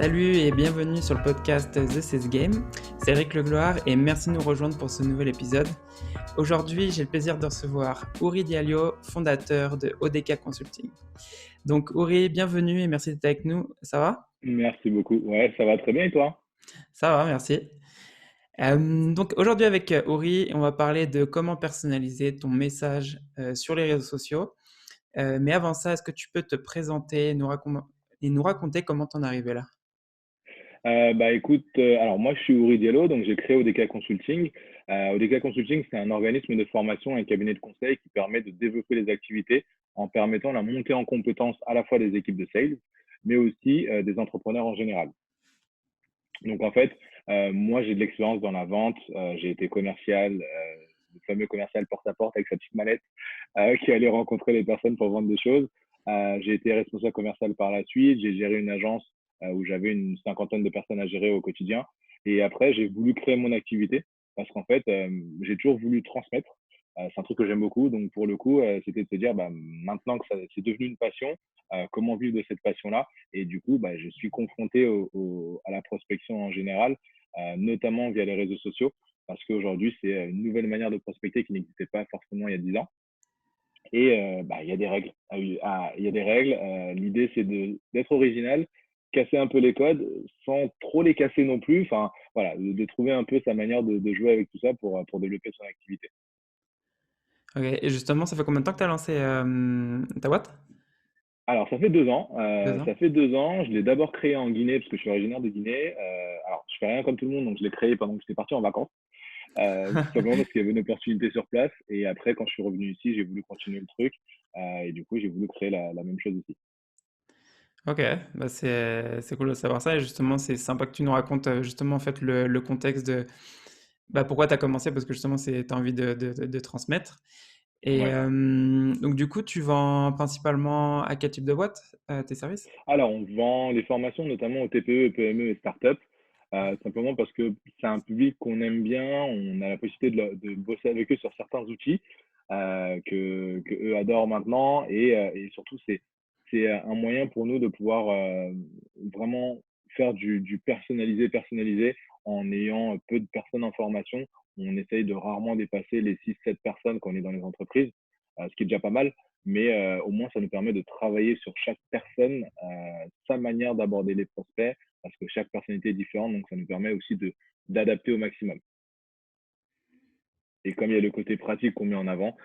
Salut et bienvenue sur le podcast The Sales Game. C'est Eric Legloire et merci de nous rejoindre pour ce nouvel épisode. Aujourd'hui, j'ai le plaisir de recevoir Uri Diallo, fondateur de ODK Consulting. Donc Uri, bienvenue et merci d'être avec nous. Ça va? Merci beaucoup. Ouais, ça va très bien et toi? Ça va, merci. Donc aujourd'hui avec Uri, on va parler de comment personnaliser ton message sur les réseaux sociaux. Mais avant ça, est-ce que tu peux te présenter et nous raconter comment t'en es arrivé là? Écoute, alors moi je suis Uri Diallo, donc j'ai créé ODK Consulting. ODK Consulting, c'est un organisme de formation et un cabinet de conseil qui permet de développer les activités en permettant la montée en compétences à la fois des équipes de sales, mais aussi des entrepreneurs en général. Donc en fait, moi j'ai de l'expérience dans la vente, j'ai été commercial, le fameux commercial porte-à-porte avec sa petite mallette qui allait rencontrer les personnes pour vendre des choses. J'ai été responsable commercial par la suite, j'ai géré une agence où j'avais une cinquantaine de personnes à gérer au quotidien. Et après, j'ai voulu créer mon activité parce qu'en fait, j'ai toujours voulu transmettre. C'est un truc que j'aime beaucoup. Donc, pour le coup, c'était de se dire, maintenant que c'est devenu une passion, comment vivre de cette passion-là. Et du coup, je suis confronté à la prospection en général, notamment via les réseaux sociaux, parce qu'aujourd'hui, c'est une nouvelle manière de prospecter qui n'existait pas forcément il y a 10 ans. Et il y a des règles. Il y a des règles. L'idée, c'est d'être original, casser un peu les codes sans trop les casser non plus. Enfin, voilà, de trouver un peu sa manière de jouer avec tout ça pour développer son activité. Ok, et justement, ça fait combien de temps que tu as lancé ta boîte? Alors, ça fait 2 ans. 2 ans? Ça fait 2 ans. Je l'ai d'abord créé en Guinée parce que je suis originaire de Guinée. Alors, je fais rien comme tout le monde, donc je l'ai créé pendant que j'étais parti en vacances. Tout simplement parce qu'il y avait une opportunité sur place. Et après, quand je suis revenu ici, j'ai voulu continuer le truc. Et du coup, j'ai voulu créer la même chose ici. Ok, bah c'est cool de savoir ça et justement c'est sympa que tu nous racontes justement en fait le contexte de pourquoi tu as commencé parce que justement c'est tu as envie de transmettre et Ouais. donc du coup tu vends principalement à quel type de boîte tes services? Alors, on vend les formations notamment aux TPE, PME et startups, simplement parce que c'est un public qu'on aime bien. On a la possibilité de bosser avec eux sur certains outils que eux adorent maintenant. Et surtout, c'est un moyen pour nous de pouvoir vraiment faire du personnalisé en ayant peu de personnes en formation. On essaye de rarement dépasser les 6 7 personnes quand on est dans les entreprises, ce qui est déjà pas mal. Mais au moins, ça nous permet de travailler sur chaque personne, sa manière d'aborder les prospects, parce que chaque personnalité est différente, donc ça nous permet aussi d'adapter au maximum. Et comme il y a le côté pratique qu'on met en avant,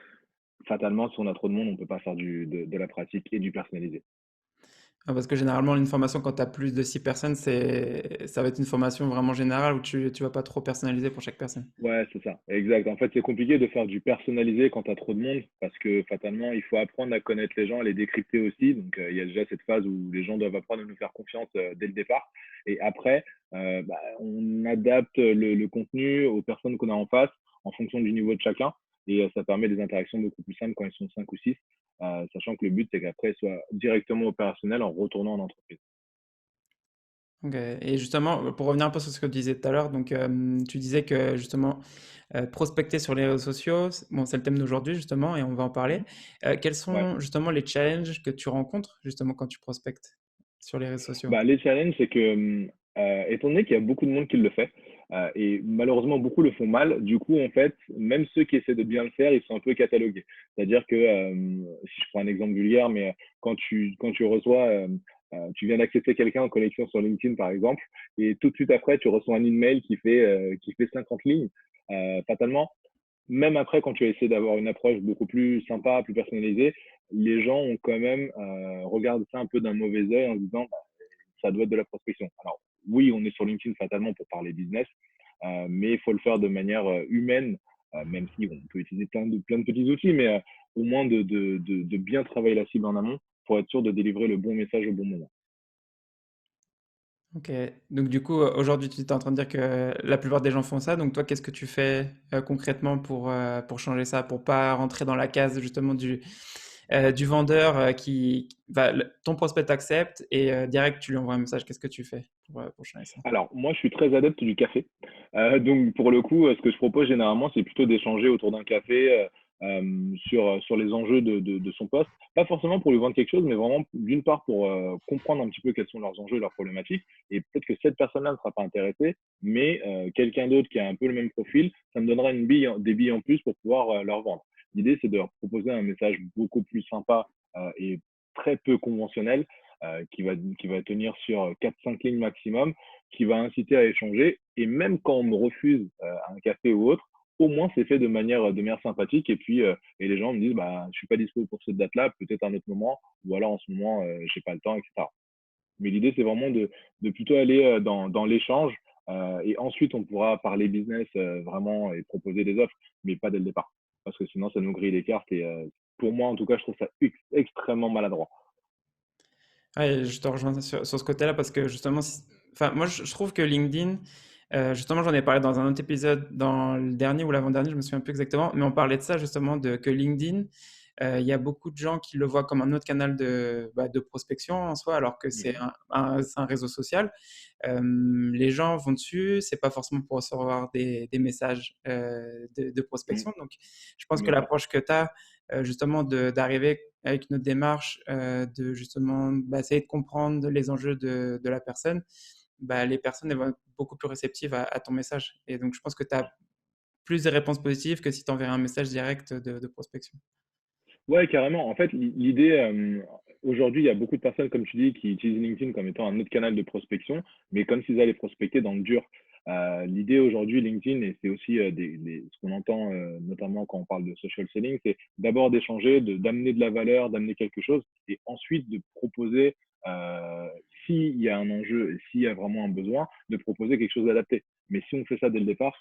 fatalement, si on a trop de monde, on ne peut pas faire de la pratique et du personnalisé. Ah, parce que généralement une formation quand tu as plus de 6 personnes ça va être une formation vraiment générale où tu vas pas trop personnaliser pour chaque personne. Ouais, c'est ça, exact. En fait, c'est compliqué de faire du personnalisé quand tu as trop de monde parce que fatalement, il faut apprendre à connaître les gens, à les décrypter aussi. Donc, il y a déjà cette phase où les gens doivent apprendre à nous faire confiance dès le départ. Et après, on adapte le contenu aux personnes qu'on a en face en fonction du niveau de chacun. Et ça permet des interactions beaucoup plus simples quand ils sont 5 ou 6, sachant que le but, c'est qu'après, ils soient directement opérationnels en retournant en entreprise. OK et justement, pour revenir un peu sur ce que tu disais tout à l'heure, donc tu disais que justement, prospecter sur les réseaux sociaux, c'est le thème d'aujourd'hui justement et on va en parler. Mhm. Quels Ouais. sont justement les challenges que tu rencontres justement quand tu prospectes sur les réseaux sociaux? Les challenges, c'est que, étant donné qu'il y a beaucoup de monde qui le fait, et malheureusement beaucoup le font mal, du coup, en fait, même ceux qui essaient de bien le faire, ils sont un peu catalogués. C'est-à-dire que, si je prends un exemple vulgaire, mais quand tu reçois, tu viens d'accepter quelqu'un en connexion sur LinkedIn, par exemple, et tout de suite après, tu reçois un email qui fait 50 lignes, fatalement, même après, quand tu as essayé d'avoir une approche beaucoup plus sympa, plus personnalisée, les gens ont quand même regardé ça un peu d'un mauvais œil en se disant ça doit être de la prospection. Alors, oui, on est sur LinkedIn fatalement pour parler business, mais il faut le faire de manière humaine, même si on peut utiliser plein de petits outils, mais au moins de bien travailler la cible en amont pour être sûr de délivrer le bon message au bon moment. OK, donc du coup, aujourd'hui, tu es en train de dire que la plupart des gens font ça, donc toi, qu'est-ce que tu fais, concrètement pour changer ça? Pour pas rentrer dans la case justement du vendeur, qui va ton prospect t'accepte et direct tu lui envoies un message. Qu'est-ce que tu fais pour changer ça? Alors, moi, je suis très adepte du café. Donc, pour le coup, ce que je propose généralement, c'est plutôt d'échanger autour d'un café. sur les enjeux de son poste. Pas forcément pour lui vendre quelque chose, mais vraiment d'une part pour comprendre un petit peu quels sont leurs enjeux et leurs problématiques. Et peut-être que cette personne-là ne sera pas intéressée, mais quelqu'un d'autre qui a un peu le même profil, ça me donnera des billes en plus pour pouvoir leur vendre. L'idée, c'est de leur proposer un message beaucoup plus sympa et très peu conventionnel, qui va tenir sur 4-5 lignes maximum, qui va inciter à échanger. Et même quand on me refuse un café ou autre, au moins c'est fait de manière sympathique. Et puis, et les gens me disent, bah, je suis pas dispo pour cette date-là, peut-être un autre moment, ou alors en ce moment, j'ai pas le temps, etc. Mais l'idée, c'est vraiment de plutôt aller dans l'échange. Et ensuite, on pourra parler business vraiment et proposer des offres, mais pas dès le départ. Parce que sinon, ça nous grille les cartes. Et pour moi, en tout cas, je trouve ça extrêmement maladroit. Ouais, je te rejoins sur ce côté-là parce que justement, enfin, moi je trouve que LinkedIn, justement, j'en ai parlé dans un autre épisode, dans le dernier ou l'avant-dernier, je me souviens plus exactement, mais on parlait de ça justement, de que LinkedIn, il y a beaucoup de gens qui le voient comme un autre canal de prospection en soi, alors que c'est Mhm. c'est un réseau social. Les gens vont dessus, c'est pas forcément pour recevoir des messages de Mhm. prospection. Donc, je pense que Bien sûr. l'approche que tu as, justement, d'arriver avec notre démarche, de justement essayer de comprendre les enjeux de la personne, les personnes elles vont être beaucoup plus réceptives à ton message. Et donc, je pense que tu as plus de réponses positives que si tu enverrais un message direct de prospection. Ouais, carrément. En fait, l'idée, aujourd'hui, il y a beaucoup de personnes, comme tu dis, qui utilisent LinkedIn comme étant un autre canal de prospection, mais comme s'ils allaient prospecter dans le dur. L'idée aujourd'hui, LinkedIn, et c'est aussi ce qu'on entend notamment quand on parle de social selling, c'est d'abord d'échanger, d'amener de la valeur, d'amener quelque chose, et ensuite de proposer, euh, s'il y a un enjeu et s'il y a vraiment un besoin, de proposer quelque chose d'adapté. Mais si on fait ça dès le départ,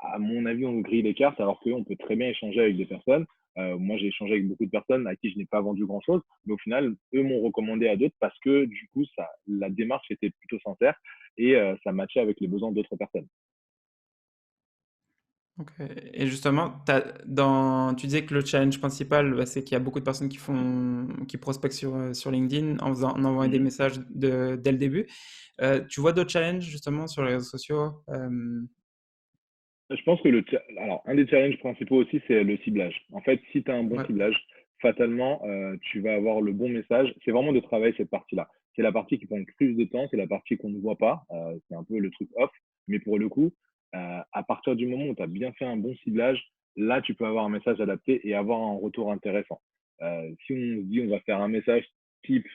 à mon avis, on nous grille les cartes, alors qu'on peut très bien échanger avec des personnes. Moi, j'ai échangé avec beaucoup de personnes à qui je n'ai pas vendu grand-chose, mais au final, eux m'ont recommandé à d'autres parce que du coup, la démarche était plutôt sincère et ça matchait avec les besoins d'autres personnes. Ok. Et justement, tu disais que le challenge principal, c'est qu'il y a beaucoup de personnes qui prospectent sur LinkedIn en envoyant des Mhm. messages dès le début. Tu vois d'autres challenges justement sur les réseaux sociaux? Je pense que alors, un des challenges principaux aussi, c'est le ciblage. En fait, si tu as un bon Ouais. ciblage, fatalement, tu vas avoir le bon message. C'est vraiment de travailler cette partie-là. C'est la partie qui prend le plus de temps, c'est la partie qu'on ne voit pas. C'est un peu le truc off. Mais pour le coup, à partir du moment où tu as bien fait un bon ciblage, là, tu peux avoir un message adapté et avoir un retour intéressant. Si on se dit on va faire un message type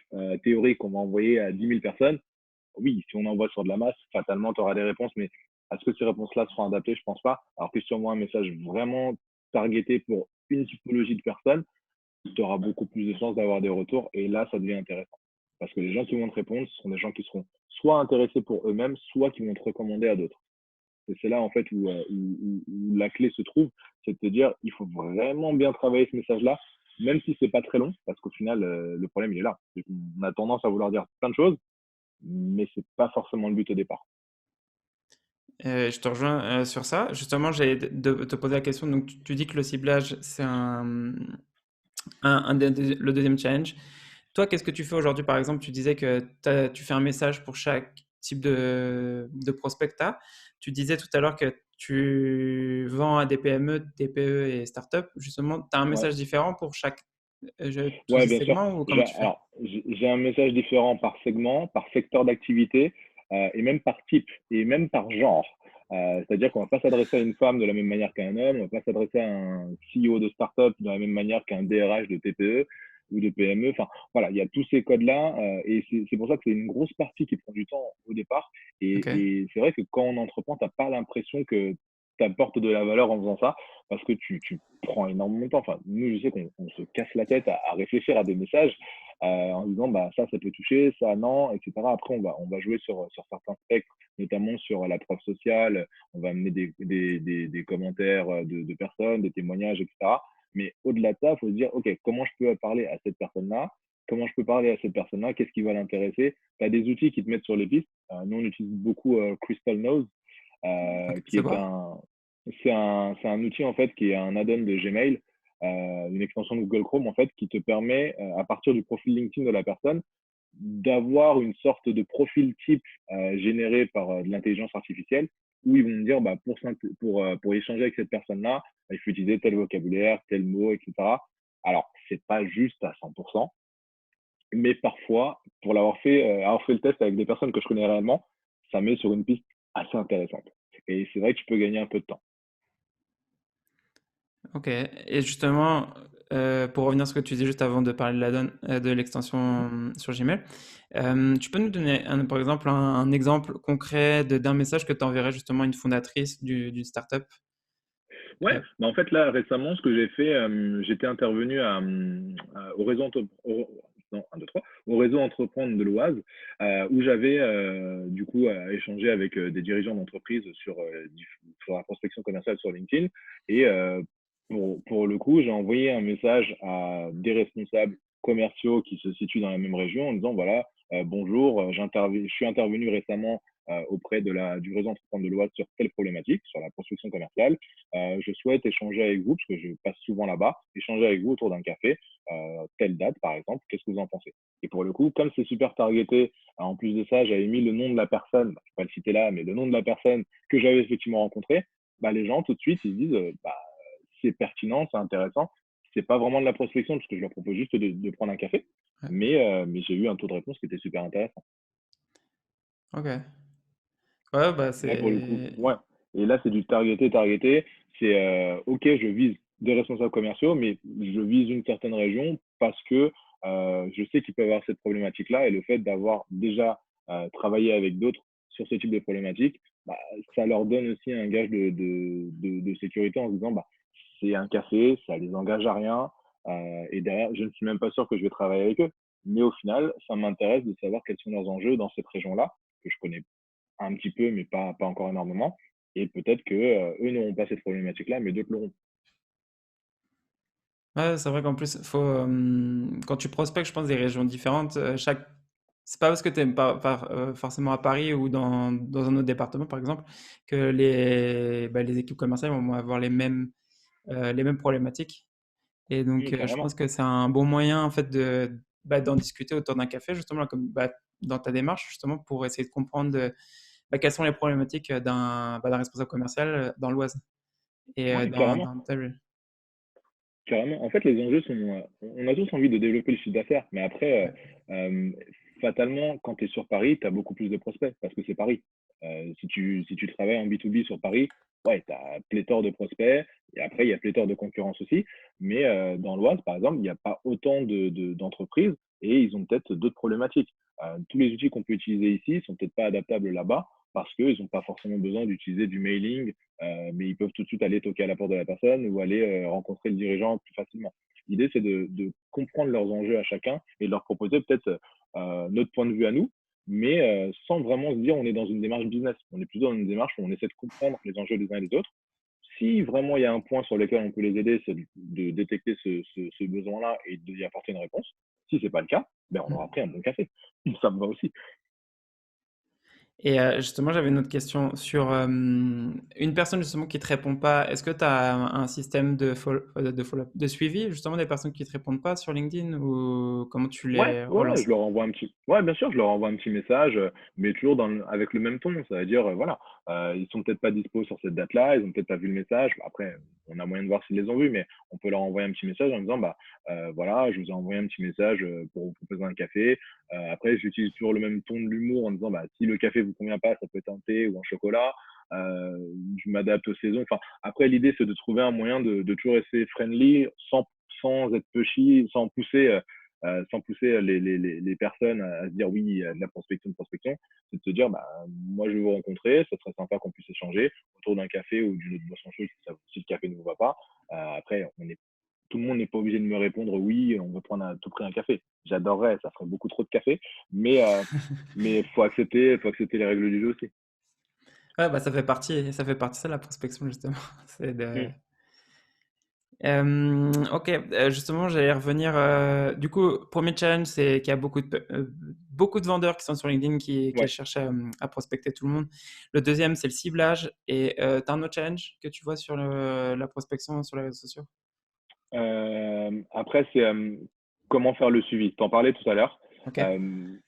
théorique qu'on va envoyer à 10 000 personnes, oui, si on envoie sur de la masse, fatalement, tu auras des réponses, mais est-ce que ces réponses-là seront adaptées? Je pense pas. Alors que si tu envoies un message vraiment targeté pour une typologie de personnes, tu auras beaucoup plus de chances d'avoir des retours et là, ça devient intéressant. Parce que les gens qui vont te répondre, ce sont des gens qui seront soit intéressés pour eux-mêmes, soit qui vont te recommander à d'autres. Et c'est là, en fait, où la clé se trouve, c'est de te dire, il faut vraiment bien travailler ce message-là, même si c'est pas très long, parce qu'au final, le problème, il est là. On a tendance à vouloir dire plein de choses, mais c'est pas forcément le but au départ. Je te rejoins sur ça. Justement, j'ai de te poser la question. Donc, tu dis que le ciblage, c'est le deuxième challenge. Toi, qu'est-ce que tu fais aujourd'hui? Par exemple, tu disais que tu fais un message pour chaque type de prospect que tu as. Tu disais tout à l'heure que tu vends à des PME, TPE et startups. Justement, tu as un Ouais. message différent pour tous Ouais, ces bien sûr. segments ou comment tu fais? J'ai un message différent par segment, par secteur d'activité, et même par type, et même par genre. C'est-à-dire qu'on va pas s'adresser à une femme de la même manière qu'à un homme, on va pas s'adresser à un CEO de start-up de la même manière qu'un DRH de TPE ou de PME. Enfin, voilà, il y a tous ces codes-là, et c'est pour ça que c'est une grosse partie qui prend du temps au départ. Ok. Et c'est vrai que quand on entreprend, t'as pas l'impression que tu apportes de la valeur en faisant ça, parce que tu prend énormément de temps. Enfin, nous, je sais qu'on se casse la tête à réfléchir à des messages en disant bah, ça peut toucher, ça non, etc. Après, on va jouer sur certains spectres, notamment sur la preuve sociale. On va amener des commentaires de personnes, des témoignages, etc. Mais au-delà de ça, il faut se dire ok, comment je peux parler à cette personne-là? Comment je peux parler à cette personne-là? Qu'est-ce qui va l'intéresser? Tu as des outils qui te mettent sur les pistes. Nous, on utilise beaucoup Crystal Nose, Ok. qui C'est est quoi? un outil en fait qui est un add-on de Gmail, une extension de Google Chrome en fait qui te permet à partir du profil LinkedIn de la personne d'avoir une sorte de profil type généré par de l'intelligence artificielle où ils vont me dire, bah, pour échanger avec cette personne-là, bah, il faut utiliser tel vocabulaire, tel mot, etc. Alors, c'est pas juste à 100%, mais parfois, pour avoir fait le test avec des personnes que je connais réellement, ça met sur une piste assez intéressante. Et c'est vrai que tu peux gagner un peu de temps. Ok. Et justement, pour revenir sur ce que tu disais juste avant de parler de de l'extension sur Gmail, tu peux nous donner, par exemple, un exemple concret d'un message que tu enverrais justement à une fondatrice d'une startup? Ouais, Euh, bah, en fait, là, récemment, ce que j'ai fait, j'étais intervenu au réseau non, 1, 2, 3, au réseau Entreprendre de l'Oise, où j'avais, du coup, échangé avec, des dirigeants d'entreprise sur la prospection commerciale sur LinkedIn et pour le coup, j'ai envoyé un message à des responsables commerciaux qui se situent dans la même région en disant: «Voilà, bonjour, je suis intervenu récemment, auprès du réseau Entreprendre de l'Oise sur telle problématique, sur la prospection commerciale. Je souhaite échanger avec vous, parce que je passe souvent là-bas, échanger avec vous autour d'un café, telle date par exemple, qu'est-ce que vous en pensez? Et pour le coup, comme c'est super targeté, en plus de ça, j'avais mis le nom de la personne, bah, je ne vais pas le citer là, mais le nom de la personne que j'avais effectivement rencontrée, bah, les gens tout de suite, ils se disent, bah, c'est pertinent, c'est intéressant. C'est pas vraiment de la prospection, parce que je leur propose juste de prendre un café, ouais. mais j'ai eu un taux de réponse qui était super intéressant. Ok. Ouais, bah Là, pour le coup, c'est. ouais. Et là, c'est du targeté, targeté. C'est OK, je vise des responsables commerciaux, mais je vise une certaine région parce que je sais qu'ils peuvent avoir cette problématique-là. Et le fait d'avoir déjà travaillé avec d'autres sur ce type de problématique, bah, ça leur donne aussi un gage de sécurité en se disant, bah, c'est un café, ça les engage à rien. Et derrière, je ne suis même pas sûr que je vais travailler avec eux. Mais au final, ça m'intéresse de savoir quels sont leurs enjeux dans cette région-là, que je connais un petit peu, mais pas encore énormément. Et peut-être que eux n'auront pas cette problématique-là, mais d'autres l'auront. Ouais, c'est vrai qu'en plus, quand tu prospectes, je pense, des régions différentes, c'est pas parce que tu n'es pas forcément à Paris ou dans un autre département, par exemple, que les équipes commerciales vont avoir les mêmes problématiques. Et donc, je pense Carrément. que c'est un bon moyen, en fait, d'en discuter autour d'un café, justement, comme dans ta démarche, justement, pour essayer de comprendre quelles sont les problématiques d'un responsable commercial dans l'Oise et Ouais, carrément. dans ta ville. Carrément. En fait, les enjeux sont. On a tous envie de développer le chiffre d'affaires, mais après, Ouais. fatalement, quand tu es sur Paris, tu as beaucoup plus de prospects parce que c'est Paris. Si tu travailles en B2B sur Paris, ouais, tu as pléthore de prospects. Et après, il y a pléthore de concurrence aussi. Mais dans l'Oise, par exemple, il n'y a pas autant d'entreprises et ils ont peut-être d'autres problématiques. Tous les outils qu'on peut utiliser ici sont peut-être pas adaptables là-bas parce qu'ils n'ont pas forcément besoin d'utiliser du mailing, mais ils peuvent tout de suite aller toquer à la porte de la personne ou aller rencontrer le dirigeant plus facilement. L'idée, c'est de comprendre leurs enjeux à chacun et de leur proposer peut-être notre point de vue à nous, mais sans vraiment se dire on est dans une démarche business. On est plutôt dans une démarche où on essaie de comprendre les enjeux des uns et des autres. Si vraiment il y a un point sur lequel on peut les aider, c'est de détecter ce besoin-là et d'y apporter une réponse. Si ce n'est pas le cas, ben on aura pris un bon café. Ça me va aussi. Et justement, j'avais une autre question sur une personne justement qui te répond pas. Est-ce que tu as un système de suivi justement des personnes qui te répondent pas sur LinkedIn ou comment tu Ouais, les ouais, ouais, relances? je leur envoie un petit ouais, bien sûr, je leur envoie un petit message, mais toujours avec le même ton. Ça veut dire, voilà, ils sont peut-être pas dispo sur cette date-là, ils ont peut-être pas vu le message. Après, on a moyen de voir s'ils les ont vus, mais on peut leur envoyer un petit message en disant: «Bah, voilà, je vous ai envoyé un petit message, pour vous proposer un café». Après, j'utilise toujours le même ton de l'humour en disant: «Bah, si le café vous convient pas, ça peut être un thé ou un chocolat». Je m'adapte aux saisons. Enfin, après, l'idée, c'est de trouver un moyen de toujours rester friendly sans être pushy, sans pousser les personnes à se dire oui, il y a de la prospection, c'est de se dire bah, moi je vais vous rencontrer, ça serait sympa qu'on puisse échanger autour d'un café ou d'une autre boisson chaude si le café ne vous va pas. Après, tout le monde n'est pas obligé de me répondre oui, on veut prendre à tout prix un café. J'adorerais, ça ferait beaucoup trop de café, mais faut accepter les règles du jeu aussi. Ouais, bah ça fait partie de ça la prospection justement. C'est de... Mm. Ok, justement, j'allais revenir. Du coup, premier challenge, c'est qu'il y a beaucoup de vendeurs qui sont sur LinkedIn qui Ouais. cherchent à prospecter tout le monde. Le deuxième, c'est le ciblage. Et tu as un autre challenge que tu vois sur la prospection sur les réseaux sociaux? Après, c'est comment faire le suivi. Tu en parlais tout à l'heure. Ok.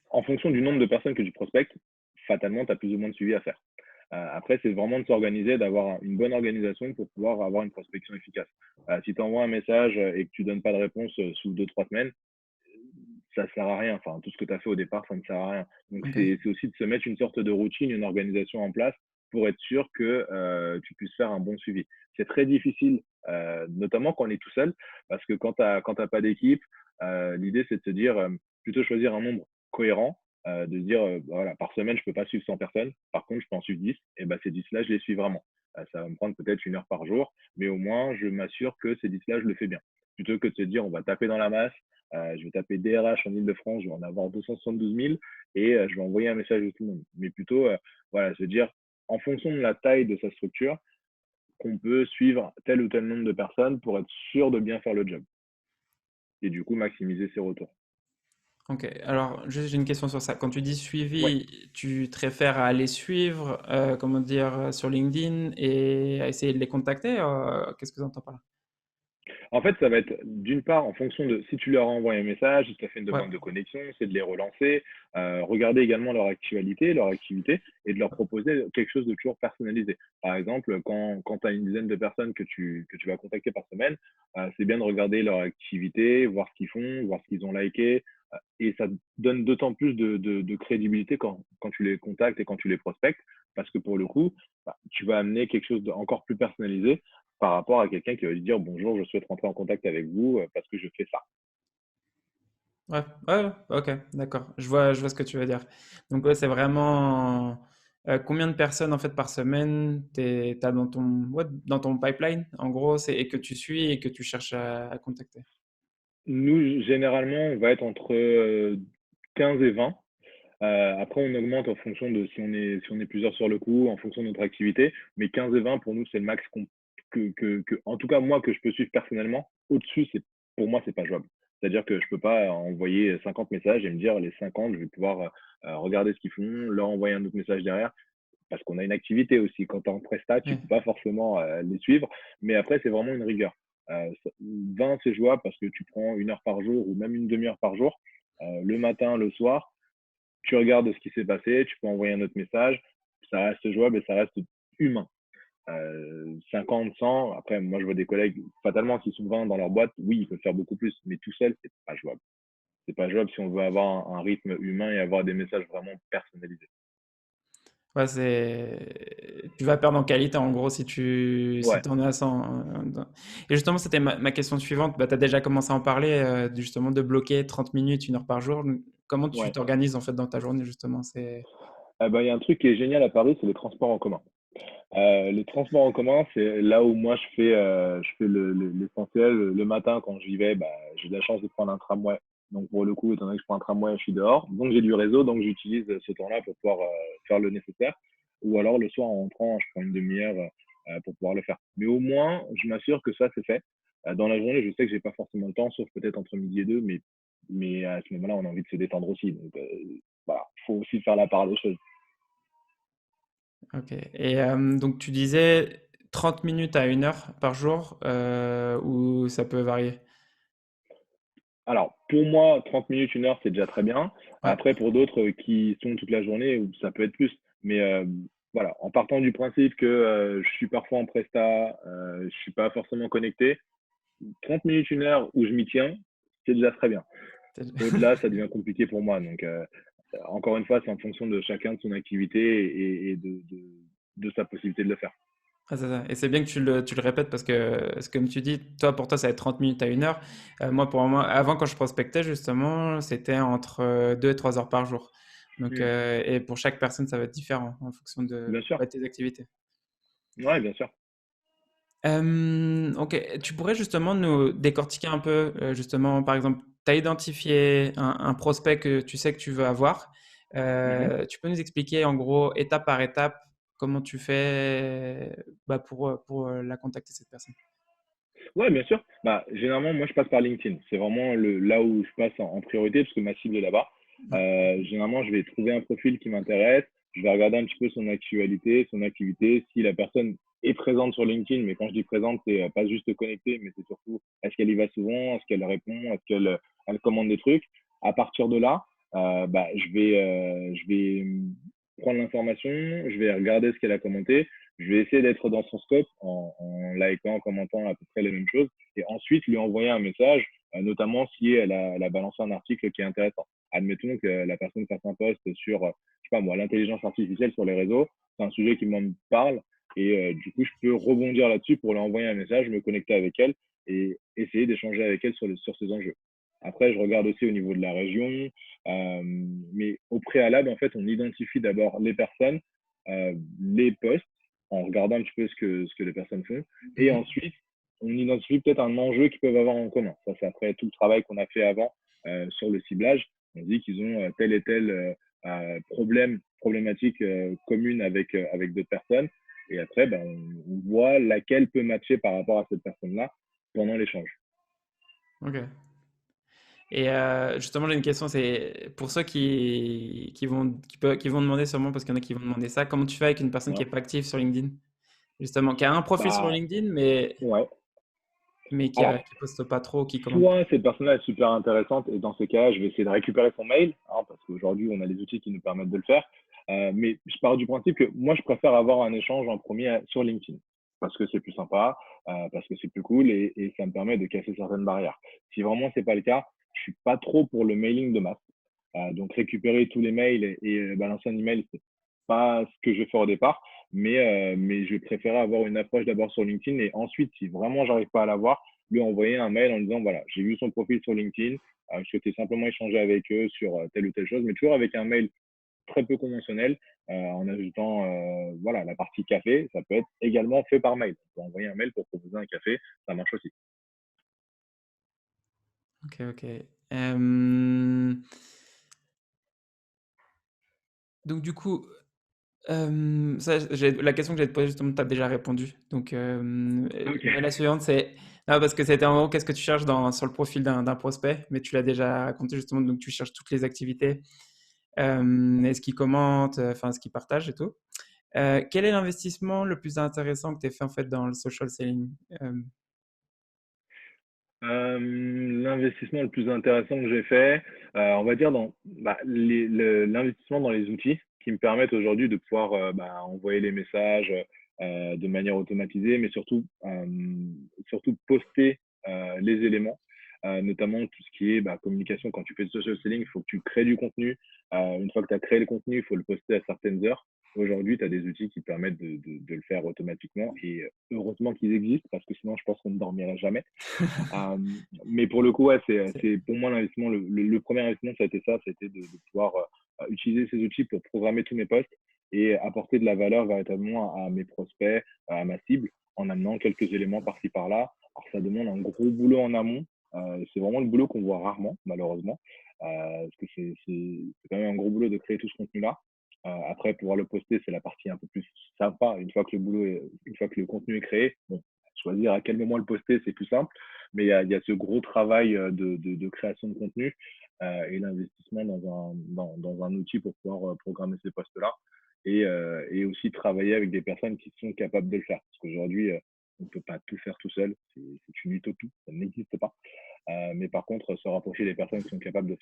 En fonction du nombre de personnes que tu prospectes, fatalement, tu as plus ou moins de suivi à faire. Après, c'est vraiment de s'organiser, d'avoir une bonne organisation pour pouvoir avoir une prospection efficace. Si tu envoies un message et que tu donnes pas de réponse sous 2 3 semaines, ça sert à rien. Enfin, tout ce que tu as fait au départ, ça ne sert à rien. Donc, Ok. c'est aussi de se mettre une sorte de routine, une organisation en place pour être sûr que tu puisses faire un bon suivi. C'est très difficile, notamment quand on est tout seul, parce que quand t'as pas d'équipe, l'idée c'est de se dire, plutôt choisir un nombre cohérent, de se dire, bah, voilà, par semaine, je peux pas suivre 100 personnes. Par contre, je peux en suivre 10. Et ben, ces 10-là, je les suis vraiment. Ça va me prendre peut-être 1 heure par jour, mais au moins, je m'assure que ces 10-là, je le fais bien. Plutôt que de se dire, on va taper dans la masse, je vais taper DRH en Ile-de-France, je vais en avoir 272 000 et je vais envoyer un message à tout le monde. Mais plutôt, voilà, se dire, en fonction de la taille de sa structure, qu'on peut suivre tel ou tel nombre de personnes pour être sûr de bien faire le job et du coup maximiser ses retours. Ok. Alors, juste j'ai une question sur ça. Quand tu dis Ouais. suivi, tu te réfères à les suivre, comment dire, sur LinkedIn et à essayer de les contacter? Qu'est-ce que tu entends par là? En fait, ça va être d'une part en fonction de si tu leur as envoyé un message, si tu as fait une Ouais. demande de connexion, c'est de les relancer, regarder également leur actualité, leur activité et de leur proposer quelque chose de toujours personnalisé. Par exemple, quand tu as une dizaine de personnes que tu vas contacter par semaine, c'est bien de regarder leur activité, voir ce qu'ils font, voir ce qu'ils ont liké. Et ça donne d'autant plus de crédibilité quand tu les contactes et quand tu les prospectes, parce que pour le coup, bah, tu vas amener quelque chose d'encore plus personnalisé par rapport à quelqu'un qui va lui dire bonjour, je souhaite rentrer en contact avec vous parce que je fais ça. Ouais, ouais, ouais, ok, d'accord. Je vois ce que tu veux dire. Donc ouais, c'est vraiment combien de personnes en fait par semaine t'as dans ton ouais, dans ton pipeline en gros, c'est et que tu suis et que tu cherches à contacter. Nous, généralement, on va être entre 15 et 20. Après, on augmente en fonction de si on est plusieurs sur le coup, en fonction de notre activité. Mais 15 et 20, pour nous, c'est le max en tout cas, moi, que je peux suivre personnellement. Au-dessus, pour moi, c'est pas jouable. C'est-à-dire que je peux pas envoyer 50 messages et me dire les 50, je vais pouvoir regarder ce qu'ils font, leur envoyer un autre message derrière. Parce qu'on a une activité aussi. Quand tu es en prestat, tu Ouais. peux pas forcément les suivre. Mais après, c'est vraiment une rigueur. 20, c'est jouable parce que tu prends 1 heure par jour ou même une demi-heure par jour, le matin, le soir, tu regardes ce qui s'est passé, tu peux envoyer un autre message, ça reste jouable et ça reste humain. 50, 100, après, moi, je vois des collègues, fatalement, qui sont 20 dans leur boîte, oui, ils peuvent faire beaucoup plus, mais tout seul, c'est pas jouable. C'est pas jouable si on veut avoir un rythme humain et avoir des messages vraiment personnalisés. Ouais, c'est tu vas perdre en qualité en gros si Ouais, t'en as 100. Et justement, c'était ma question suivante. Bah, tu as déjà commencé à en parler justement de bloquer 30 minutes, 1 heure par jour. Comment tu ouais. t'organises en fait dans ta journée justement? C'est Ah ben, il y a un truc qui est génial à Paris, c'est les transports en commun. Les transports en commun, c'est là où moi je fais l'essentiel. Le matin, quand j'y vais, bah, j'ai de la chance de prendre un tramway. Donc pour le coup, étant donné que je prends un tramway, je suis dehors. Donc j'ai du réseau, donc j'utilise ce temps-là pour pouvoir faire le nécessaire. Ou alors le soir en rentrant, je prends une demi-heure pour pouvoir le faire. Mais au moins, je m'assure que ça c'est fait. Dans la journée, je sais que j'ai pas forcément le temps, sauf peut-être entre midi et deux, mais à ce moment-là, on a envie de se détendre aussi. Donc voilà, faut aussi faire la part des choses. ok. Et donc tu disais 30 minutes à 1 heure par jour ou ça peut varier? Alors, pour moi, 30 minutes, 1 heure, c'est déjà très bien. Ouais. Après, pour d'autres qui sont toute la journée, ça peut être plus. Mais voilà, en partant du principe que je suis parfois en presta, je suis pas forcément connecté, 30 minutes, 1 heure où je m'y tiens, c'est déjà très bien. Au-delà, ça devient compliqué pour moi. Donc, encore une fois, c'est en fonction de chacun de son activité et de sa possibilité de le faire. Ah, c'est ça. Et c'est bien que tu le répètes parce que, c'est comme tu dis, toi, pour toi, ça va être 30 minutes à 1 heure. Moi, pour moi, avant, quand je prospectais, justement, c'était entre 2 et 3 heures par jour. Donc, Hmm. et pour chaque personne, ça va être différent en fonction de Bien sûr. ouais, tes activités. Ouais, bien sûr. Ok, tu pourrais justement nous décortiquer un peu, justement, par exemple, tu as identifié un prospect que tu sais que tu veux avoir. Mhm. Tu peux nous expliquer en gros, étape par étape, comment tu fais bah, pour la contacter, cette personne. Ouais, bien sûr. Bah, généralement, moi, je passe par LinkedIn. C'est vraiment là où je passe en priorité parce que ma cible est là-bas. Ouais. Généralement, je vais trouver un profil qui m'intéresse. Je vais regarder un petit peu son actualité, son activité. Si la personne est présente sur LinkedIn, mais quand je dis présente, c'est pas juste connectée, mais c'est surtout est-ce qu'elle y va souvent, est-ce qu'elle répond, est-ce qu'elle elle commande des trucs. À partir de là, bah, je vais prendre l'information, je vais regarder ce qu'elle a commenté, je vais essayer d'être dans son scope en likant, en commentant à peu près les mêmes choses, et ensuite lui envoyer un message, notamment si elle a balancé un article qui est intéressant. Admettons que la personne fasse un post sur, je sais pas moi, l'intelligence artificielle sur les réseaux, c'est un sujet qui me parle, et du coup, je peux rebondir là-dessus pour lui envoyer un message, me connecter avec elle et essayer d'échanger avec elle sur ces enjeux. Après, je regarde aussi au niveau de la région, mais au préalable, en fait, on identifie d'abord les personnes, les posts, en regardant un petit peu ce que les personnes font, et Mhm. ensuite, on identifie peut-être un enjeu qu'ils peuvent avoir en commun. Ça, c'est après tout le travail qu'on a fait avant sur le ciblage. On dit qu'ils ont tel et tel problématique commune avec d'autres personnes. Et après, ben, on voit laquelle peut matcher par rapport à cette personne-là pendant l'échange. Ok. Et justement, j'ai une question, c'est pour ceux qui vont demander sûrement, parce qu'il y en a qui vont demander ça, comment tu fais avec une personne qui Ouais. n'est pas active sur LinkedIn? Justement, qui a un profil sur Bah, LinkedIn, ouais. mais Alors, qui poste pas trop, qui commente pas. soit cette personne-là est super intéressante et dans ce cas, je vais essayer de récupérer son mail, hein, parce qu'aujourd'hui, on a les outils qui nous permettent de le faire. Mais je pars du principe que moi, je préfère avoir un échange en premier sur LinkedIn parce que c'est plus sympa, parce que c'est plus cool et ça me permet de casser certaines barrières. Si vraiment c'est pas le cas, je suis pas trop pour le mailing de masse. Donc récupérer tous les mails et balancer un email, c'est pas ce que je vais faire au départ, mais je préférais avoir une approche d'abord sur LinkedIn et ensuite, si vraiment j'arrive pas à l'avoir, lui envoyer un mail en disant voilà, j'ai vu son profil sur LinkedIn, je souhaitais simplement échanger avec eux sur telle ou telle chose, mais toujours avec un mail très peu conventionnel, en ajoutant voilà, la partie café. Ça peut être également fait par mail. On peut envoyer un mail pour proposer un café, ça marche aussi. Ok, ok. Euh, donc du coup, la question que j'allais te poser, justement, tu as déjà répondu. Donc, Ok. mais la suivante, c'est... Non, parce que c'était en gros, qu'est-ce que tu cherches sur le profil d'un prospect, mais tu l'as déjà raconté, justement, donc tu cherches toutes les activités, est-ce qu'il commente, enfin, est-ce qu'il partage et tout. Quel est l'investissement le plus intéressant que tu as fait, en fait, dans le social selling? L'investissement le plus intéressant que j'ai fait, on va dire dans bah, l'investissement dans les outils qui me permettent aujourd'hui de pouvoir bah, envoyer les messages de manière automatisée, mais surtout poster les éléments, notamment tout ce qui est bah, communication. Quand tu fais du social selling, il faut que tu crées du contenu. Une fois que tu as créé le contenu, il faut le poster à certaines heures. Aujourd'hui, tu as des outils qui permettent de le faire automatiquement et heureusement qu'ils existent parce que sinon, je pense qu'on ne dormirait jamais. Euh, mais pour le coup, ouais, C'est- c'est pour moi l'investissement, le premier investissement, ça a été ça, c'était de pouvoir utiliser ces outils pour programmer tous mes posts et apporter de la valeur véritablement à mes prospects, à ma cible, en amenant quelques éléments par-ci par-là. Alors ça demande un gros boulot en amont. C'est vraiment le boulot qu'on voit rarement, malheureusement, parce que c'est quand même un gros boulot de créer tout ce contenu-là. Après, pouvoir le poster, c'est la partie un peu plus sympa. Une fois que le contenu est créé, bon, choisir à quel moment le poster, c'est plus simple. Mais il y a ce gros travail de création de contenu et l'investissement dans un outil pour pouvoir programmer ces postes-là et aussi travailler avec des personnes qui sont capables de le faire. Parce qu'aujourd'hui, on ne peut pas tout faire tout seul. C'est une utopie, ça n'existe pas. Mais par contre, se rapprocher des personnes qui sont capables de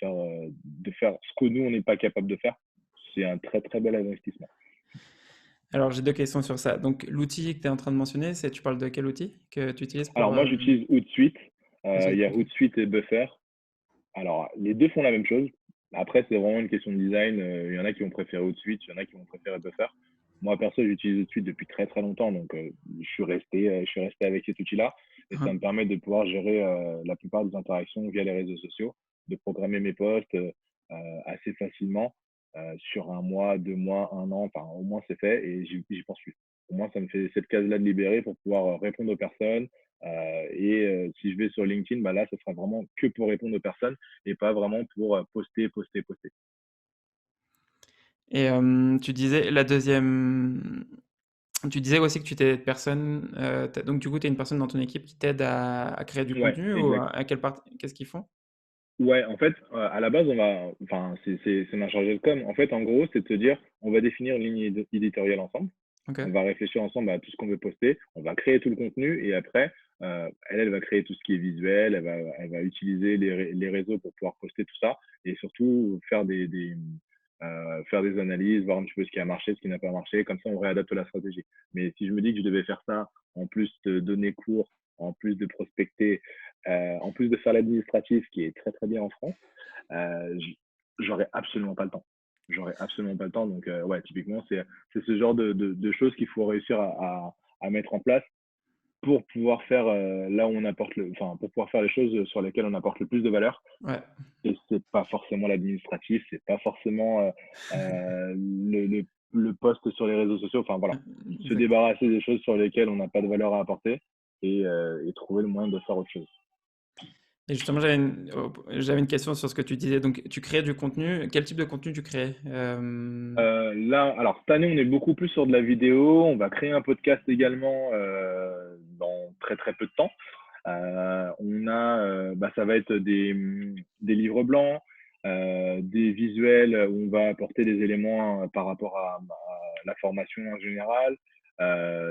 faire ce que nous, on n'est pas capable de faire, c'est un très, très bel investissement. Alors, j'ai deux questions sur ça. Donc, l'outil que tu es en train de mentionner, tu parles de quel outil que tu utilises Alors, pour... moi, j'utilise Hootsuite. Il y a Ok. Hootsuite et Buffer. Alors, les deux font la même chose. Après, c'est vraiment une question de design. Il y en a qui vont préférer Hootsuite, il y en a qui vont préférer Buffer. Moi, perso, j'utilise Hootsuite depuis très très longtemps, donc je suis resté avec cet outil-là. Et ça me Uhum. permet de pouvoir gérer la plupart des interactions via les réseaux sociaux, de programmer mes posts assez facilement sur un mois, 2 mois, un an, enfin au moins c'est fait et j'y pense plus. Au moins, ça me fait cette case-là de libérer pour pouvoir répondre aux personnes. Si je vais sur LinkedIn, bah là, ce sera vraiment que pour répondre aux personnes et pas vraiment pour poster, poster, poster. Et tu disais la deuxième... Tu disais aussi que tu t'es personne... donc, du coup, tu es une personne dans ton équipe qui t'aide à créer du Ouais, contenu ou exact. à quelle part... Qu'est-ce qu'ils font? Ouais, en fait, à la base, enfin, c'est ma chargée de com. En fait, en gros, c'est de se dire, on va définir une ligne éditoriale ensemble. Ok. On va réfléchir ensemble à tout ce qu'on veut poster. On va créer tout le contenu et après, elle va créer tout ce qui est visuel. Elle va utiliser les réseaux pour pouvoir poster tout ça et surtout faire faire des analyses, voir un petit peu ce qui a marché, ce qui n'a pas marché. Comme ça, on réadapte la stratégie. Mais si je me dis que je devais faire ça, en plus de donner cours, en plus de prospecter, en plus de faire l'administratif, qui est très très bien en France, j'aurais absolument pas le temps. J'aurais absolument pas le temps. Donc, ouais, typiquement, c'est ce genre de choses qu'il faut réussir à mettre en place pour pouvoir faire là où on apporte enfin, pour pouvoir faire les choses sur lesquelles on apporte le plus de valeur. Ouais. Et c'est pas forcément l'administratif, c'est pas forcément le post sur les réseaux sociaux. Enfin voilà, se Exact. débarrasser des choses sur lesquelles on n'a pas de valeur à apporter et trouver le moyen de faire autre chose. Et justement, j'avais une question sur ce que tu disais. Donc, tu crées du contenu. Quel type de contenu tu crées? Là, alors cette année, on est beaucoup plus sur de la vidéo. On va créer un podcast également dans très très peu de temps. Ça va être des livres blancs, des visuels où on va apporter des éléments par rapport à la formation en général,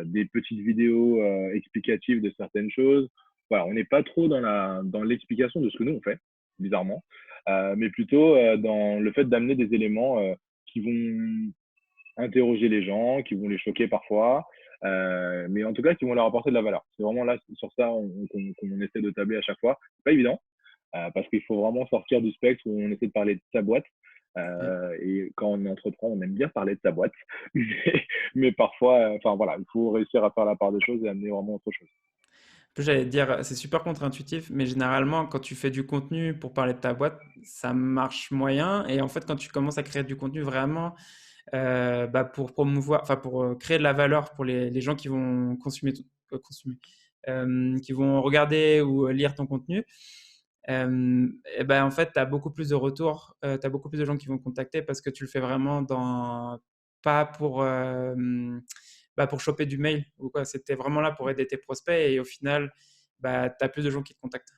des petites vidéos explicatives de certaines choses. Voilà, on n'est pas trop dans l'explication de ce que nous on fait, bizarrement, mais plutôt dans le fait d'amener des éléments qui vont interroger les gens, qui vont les choquer parfois, mais en tout cas qui vont leur apporter de la valeur. C'est vraiment là, sur ça, qu'on essaie de tabler à chaque fois. C'est pas évident, parce qu'il faut vraiment sortir du spectre où on essaie de parler de sa boîte. Ok. Et quand on entreprend, on aime bien parler de sa boîte, mais parfois, enfin voilà, il faut réussir à faire la part des choses et amener vraiment autre chose. En plus, j'allais te dire, c'est super contre-intuitif, mais généralement, quand tu fais du contenu pour parler de ta boîte, ça marche moyen. Et en fait, quand tu commences à créer du contenu vraiment pour promouvoir, enfin pour créer de la valeur pour les gens qui vont qui vont regarder ou lire ton contenu, et ben en fait, tu as beaucoup plus de retours, tu as beaucoup plus de gens qui vont te contacter parce que tu le fais vraiment pas pour choper du mail ou quoi. C'était vraiment là pour aider tes prospects et au final, bah, tu as plus de gens qui te contactent.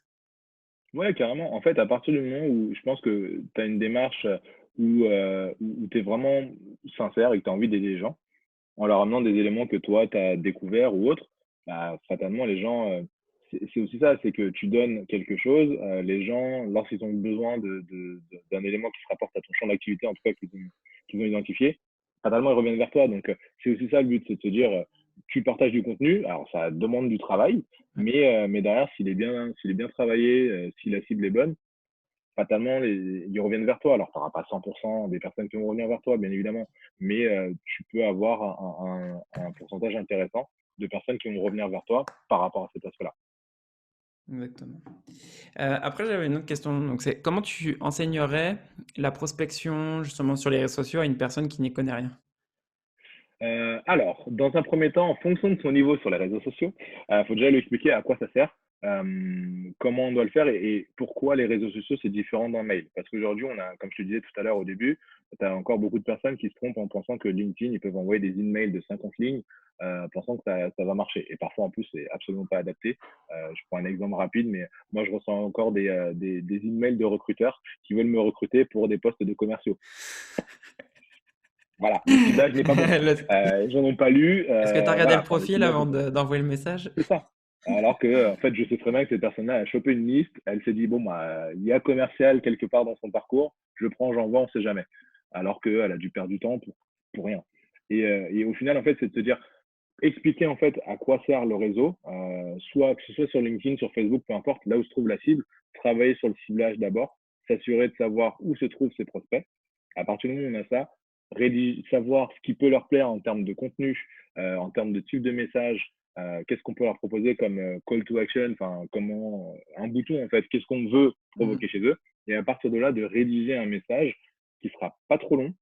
Ouais, carrément. En fait, à partir du moment où je pense que tu as une démarche où tu es vraiment sincère et que tu as envie d'aider les gens, en leur amenant des éléments que toi, tu as découverts ou autres, bah, fatalement, les gens, c'est aussi ça, c'est que tu donnes quelque chose, les gens, lorsqu'ils ont besoin d'un élément qui se rapporte à ton champ d'activité, en tout cas qu'ils ont identifié, fatalement, ils reviennent vers toi. Donc, c'est aussi ça le but, c'est de se dire, tu partages du contenu, alors ça demande du travail, Ouais. mais derrière, s'il est bien travaillé, si la cible est bonne, fatalement, ils reviennent vers toi. Alors, tu n'auras pas 100% des personnes qui vont revenir vers toi, bien évidemment, mais tu peux avoir un pourcentage intéressant de personnes qui vont revenir vers toi par rapport à cet aspect-là. Exactement. Après, j'avais une autre question. Donc, c'est comment tu enseignerais la prospection justement sur les réseaux sociaux à une personne qui n'y connaît rien? Alors, dans un premier temps, en fonction de son niveau sur les réseaux sociaux, il faut déjà lui expliquer à quoi ça sert, comment on doit le faire et pourquoi les réseaux sociaux, c'est différent d'un mail. Parce qu'aujourd'hui, on a, comme je te disais tout à l'heure au début, tu as encore beaucoup de personnes qui se trompent en pensant que LinkedIn, ils peuvent envoyer des emails de 50 lignes, pensant que ça va marcher. Et parfois, en plus, c'est absolument pas adapté. Je prends un exemple rapide, mais moi, je reçois encore des emails de recruteurs qui veulent me recruter pour des postes de commerciaux. Voilà, le ciblage n'est pas bon. Ils n'en ont pas lu. Est-ce que tu as regardé Voilà, le enfin, le profil ciblage n'est avant pas bon. d'envoyer le message? C'est ça. Alors que, en fait, je sais très bien que cette personne-là a chopé une liste. Elle s'est dit, bon, bah, il y a commercial quelque part dans son parcours. Je prends, j'envoie, on ne sait jamais. Alors qu'elle a dû perdre du temps pour rien. Et au final, en fait, c'est de se dire, expliquer en fait à quoi sert le réseau, soit que ce soit sur LinkedIn, sur Facebook, peu importe, là où se trouve la cible, travailler sur le ciblage d'abord, s'assurer de savoir où se trouvent ses prospects. À partir du moment où on a ça, savoir ce qui peut leur plaire en termes de contenu, en termes de type de message, qu'est-ce qu'on peut leur proposer comme call to action, enfin comment un bouton en fait, qu'est-ce qu'on veut provoquer Mhm. chez eux, et à partir de là de rédiger un message qui sera pas trop long,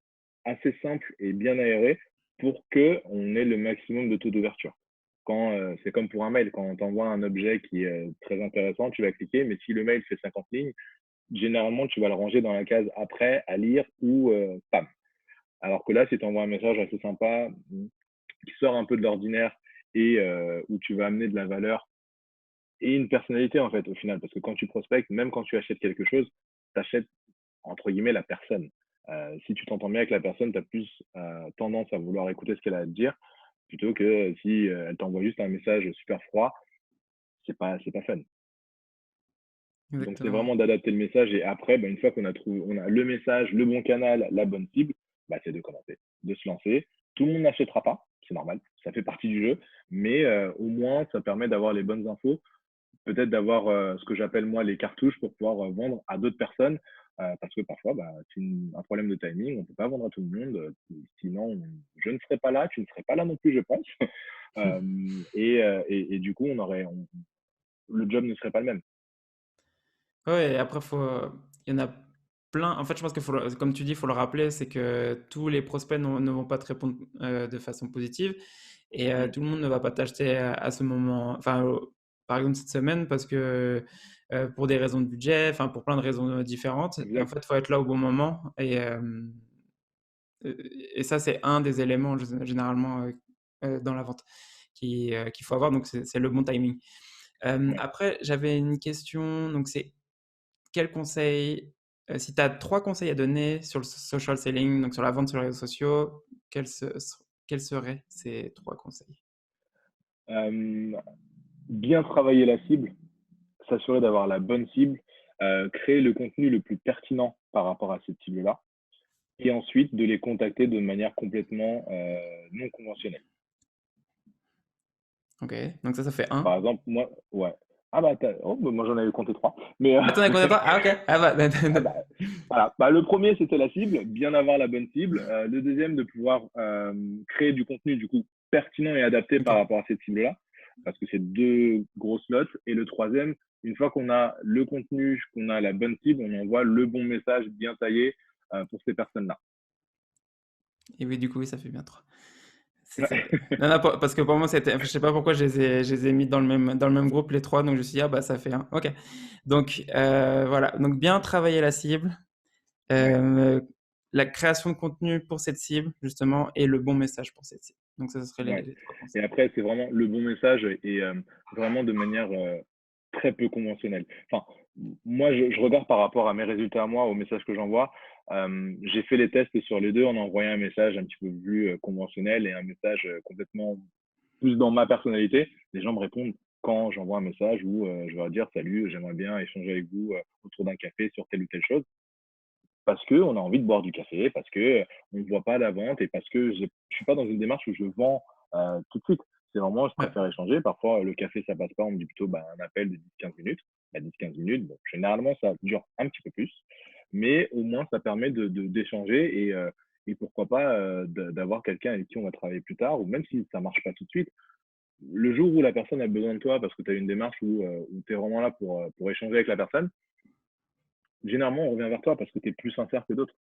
assez simple et bien aéré pour qu'on ait le maximum de taux d'ouverture. Quand c'est comme pour un mail, quand on t'envoie un objet qui est très intéressant, tu vas cliquer, mais si le mail fait 50 lignes, généralement tu vas le ranger dans la case après à lire ou spam. Alors que là, si tu envoies un message assez sympa, qui sort un peu de l'ordinaire et où tu vas amener de la valeur et une personnalité en fait au final, parce que quand tu prospectes, même quand tu achètes quelque chose, tu achètes entre guillemets la personne. Si tu t'entends bien avec la personne, tu as plus tendance à vouloir écouter ce qu'elle a à te dire plutôt que si elle t'envoie juste un message super froid, c'est pas fun. Donc c'est Exactement. vraiment d'adapter le message et après, bah, une fois qu'on a trouvé, on a le message, le bon canal, la bonne cible, bah, c'est de commencer, de se lancer. Tout le monde n'achètera pas, c'est normal, ça fait partie du jeu, mais au moins ça permet d'avoir les bonnes infos, peut-être d'avoir, ce que j'appelle moi les cartouches pour pouvoir, vendre à d'autres personnes, parce que parfois, bah, c'est un problème de timing, on peut pas vendre à tout le monde, sinon je ne serais pas là, tu ne serais pas là non plus je pense. Et du coup le job ne serait pas le même. Ouais, et après, il y en a plein. En fait, je pense qu'il faut, comme tu dis, il faut le rappeler, c'est que tous les prospects ne vont pas te répondre de façon positive et Mmh, tout le monde ne va pas t'acheter à ce moment, enfin, par exemple cette semaine, parce que pour des raisons de budget, enfin, pour plein de raisons différentes. Et en exact, fait, il faut être là au bon moment. Et ça, c'est un des éléments généralement dans la vente qu'il faut avoir. Donc, c'est le bon timing. ouais. Après, j'avais une question. Donc, c'est quel conseil, si tu as 3 conseils à donner sur le social selling, donc sur la vente sur les réseaux sociaux, quels seraient ces 3 conseils? Hem, Bien travailler la cible, s'assurer d'avoir la bonne cible, créer le contenu le plus pertinent par rapport à cette cible-là et ensuite de les contacter de manière complètement, non conventionnelle. OK, donc ça fait un. Par exemple, moi ouais. Ah bah, oh bah, moi j'en avais compté 3 mais Ah, tu en as combien de temps? Ah OK, ah bah, ah bah, voilà. Bah, le premier c'était la cible, bien avoir la bonne cible. Le deuxième de pouvoir, créer du contenu, du coup, pertinent et adapté par OK. rapport à cette cible-là, parce que c'est 2 gros slots et le troisième, une fois qu'on a le contenu, qu'on a la bonne cible, on envoie le bon message bien taillé, pour ces personnes-là. Et oui, du coup, oui, ça fait bien 3. C'était Ouais. non, non, parce que pour moi, c'était je sais pas pourquoi je les ai mis dans le même groupe les 3, donc je me suis dit: «Ah bah, ça fait un. OK. Donc voilà, donc bien travailler la cible, Ouais. heu, la création de contenu pour cette cible justement et le bon message pour cette cible. Donc ça, ce serait Ouais. les 3 Et conseils. après, c'est vraiment le bon message et vraiment de manière, très peu conventionnelle. Enfin, moi, je regarde par rapport à mes résultats à moi, aux messages que j'envoie. J'ai fait les tests sur les 2 en envoyant un message un petit peu plus, conventionnel et un message, complètement plus dans ma personnalité. Les gens me répondent quand j'envoie un message où, je vais leur dire: «Salut, j'aimerais bien échanger avec vous, autour d'un café sur telle ou telle chose». Parce qu'on a envie de boire du café, parce que on ne voit pas la vente et parce que je suis pas dans une démarche où je vends, tout de suite. C'est vraiment je Ouais. préfère échanger. Parfois, le café, ça passe pas, on me dit plutôt, bah, un appel de 10-15 minutes. Bah, 10-15 minutes, bon, généralement, ça dure un petit peu plus, mais au moins ça permet d'échanger et pourquoi pas, d'avoir quelqu'un avec qui on va travailler plus tard ou même si ça marche pas tout de suite, le jour où la personne a besoin de toi parce que tu as une démarche où tu es vraiment là pour échanger avec la personne, généralement, on revient vers toi parce que tu es plus sincère que d'autres.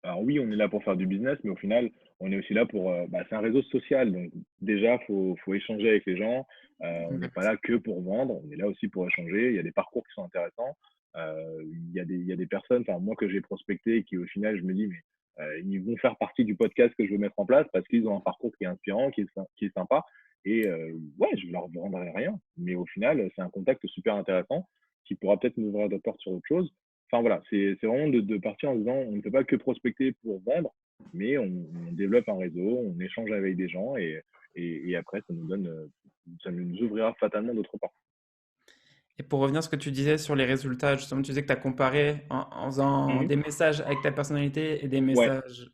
Alors oui, on est là pour faire du business, mais au final, on est aussi là pour, bah, c'est un réseau social, donc déjà, faut échanger avec les gens. On n'est pas Exact. là que pour vendre, on est là aussi pour échanger. Il y a des parcours qui sont intéressants. Il y a des personnes, enfin moi que j'ai prospecté qui au final, je me dis: «Mais, ils vont faire partie du podcast que je veux mettre en place parce qu'ils ont un parcours qui est inspirant, qui est sympa» et ouais, je leur vendrai rien, mais au final, c'est un contact super intéressant qui pourra peut-être m'ouvrir d'autres portes sur autre chose. Enfin voilà, c'est vraiment de partir en disant: «On ne peut pas que prospecter pour vendre, mais on développe un réseau, on échange avec des gens et après ça nous ouvrira fatalement d'autres portes». Et pour revenir à ce que tu disais sur les résultats, justement, tu disais que tu as comparé en faisant Mmh. des messages avec ta personnalité et des Ouais, messages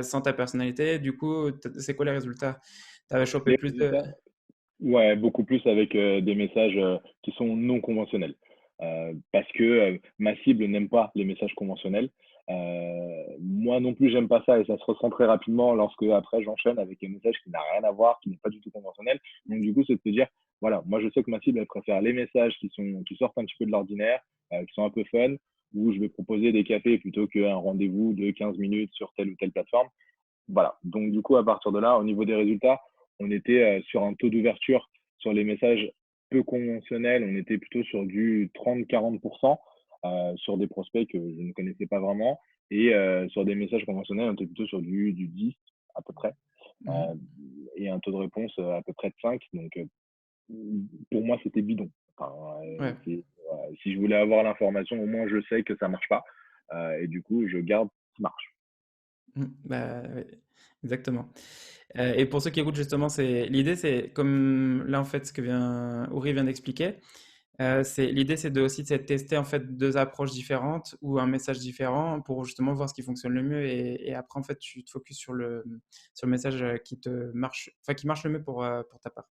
sans ta personnalité. Du coup, c'est quoi les résultats? Tu avais chopé les plus de... résultats ouais, beaucoup plus avec, des messages, qui sont non conventionnels. Parce que, ma cible n'aime pas les messages conventionnels. Moi non plus, j'aime pas ça et ça se ressent très rapidement lorsque après j'enchaîne avec un message qui n'a rien à voir, qui n'est pas du tout conventionnel. Donc du coup, c'est de se dire: «Voilà, moi je sais que ma cible, elle préfère les messages qui sortent un petit peu de l'ordinaire, qui sont un peu fun, où je vais proposer des cafés plutôt qu'un rendez-vous de 15 minutes sur telle ou telle plateforme». Voilà, donc du coup, à partir de là, au niveau des résultats, on était, sur un taux d'ouverture sur les messages peu conventionnels, on était plutôt sur du 30-40 sur des prospects que je ne connaissais pas vraiment et sur des messages conventionnels, on était plutôt sur du 10 à peu près, Mhm. heu et un taux de réponse, à peu près de 5 donc pour moi, c'était bidon. Enfin, Ouais. si je voulais avoir l'information, au moins je sais que ça marche pas, et du coup, je garde ce qui marche. Bah, ouais, exactement. Et pour ceux qui écoutent, justement, l'idée, c'est comme là, en fait, ce que Uri vient d'expliquer. L'idée, c'est de aussi de tester en fait deux approches différentes ou un message différent pour justement voir ce qui fonctionne le mieux et après en fait tu te focuses sur le message qui te marche, enfin qui marche le mieux pour ta part.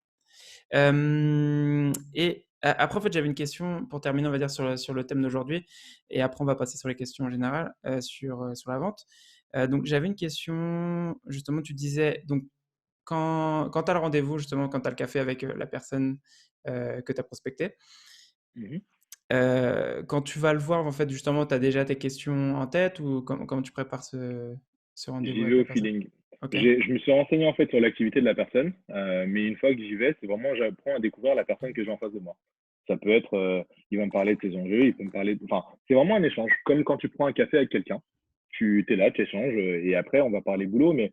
Après en fait j'avais une question pour terminer on va dire sur le thème d'aujourd'hui et après on va passer sur les questions en général sur la vente. Donc j'avais une question justement tu disais donc quand tu as le rendez-vous justement quand tu as le café avec la personne que tu as prospecté. Mhm. Quand tu vas le voir, en fait, justement, tu as déjà tes questions en tête ou comment tu prépares ce rendez-vous J'y avec vais la au personne? feeling. OK. Je me suis renseigné en fait sur l'activité de la personne, mais une fois que j'y vais, c'est vraiment j'apprends à découvrir la personne que j'ai en face de moi. Ça peut être, il va me parler de ses enjeux, il peut me parler, enfin, c'est vraiment un échange, comme quand tu prends un café avec quelqu'un. Tu es là, tu échanges, et après on va parler boulot, mais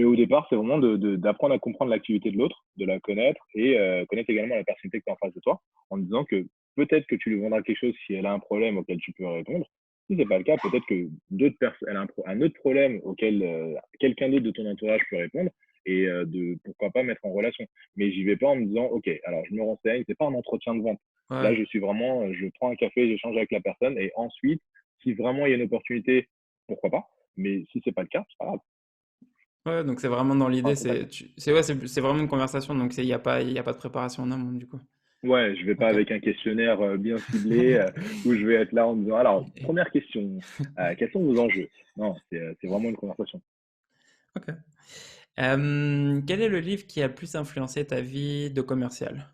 au départ, c'est vraiment d'apprendre à comprendre l'activité de l'autre, de la connaître et connaître également la personnalité que tu as en face de toi, en disant que peut-être que tu lui vendras quelque chose si elle a un problème auquel tu peux répondre. Si c'est pas le cas, peut-être que d'autres personnes, elle a un autre problème auquel quelqu'un d'autre de ton entourage peut répondre et pourquoi pas mettre en relation. Mais j'y vais pas en me disant, OK, alors je me renseigne, c'est pas un entretien de vente. Là, Ouais. je suis vraiment, je prends un café, j'échange avec la personne et ensuite, si vraiment il y a une opportunité, pourquoi pas. Mais si c'est pas le cas, c'est pas grave. Ouais, donc c'est vraiment dans Pas un l'idée, contact. ouais, c'est vraiment une conversation, donc il y a pas de préparation en amont, du coup. Ouais, je vais pas OK. avec un questionnaire bien ciblé où je vais être là en me disant alors, première question, quels sont vos enjeux? Non, c'est vraiment une conversation. OK. Quel est le livre qui a le plus influencé ta vie de commercial?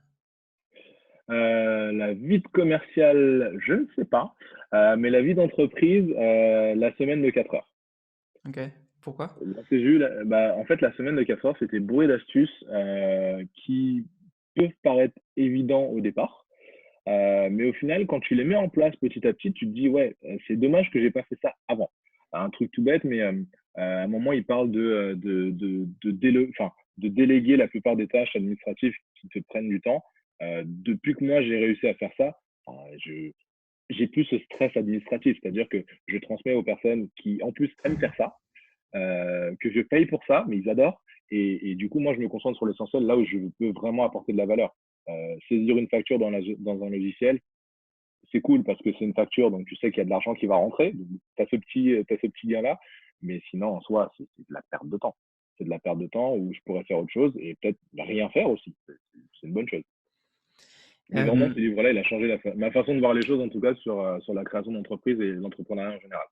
La vie de commercial, je ne sais pas, mais la vie d'entreprise, la semaine de 4 heures. OK. Pourquoi? Dans ces jus, bah, en fait, la semaine de 4 heures, c'était bourré d'astuces qui peuvent paraître évidents au départ. Mais au final, quand tu les mets en place petit à petit, tu te dis, ouais, c'est dommage que j'ai pas fait ça avant. Un truc tout bête, mais à un moment, il parle enfin, de déléguer la plupart des tâches administratives qui te prennent du temps. Depuis que moi, j'ai réussi à faire ça, enfin, j'ai plus ce stress administratif, c'est-à-dire que je transmets aux personnes qui, en plus, aiment faire ça, que je paye pour ça, mais ils adorent. Et du coup, moi, je me concentre sur l'essentiel, là où je peux vraiment apporter de la valeur. Saisir une facture dans un logiciel, c'est cool parce que c'est une facture, donc tu sais qu'il y a de l'argent qui va rentrer. Tu as t'as ce petit gain-là. Mais sinon, en soi, c'est de la perte de temps. C'est de la perte de temps où je pourrais faire autre chose et peut-être rien faire aussi. C'est une bonne chose. Mais vraiment, Euh, ce livre-là, il a changé ma façon de voir les choses, en tout cas, sur la création d'entreprise et l'entrepreneuriat en général.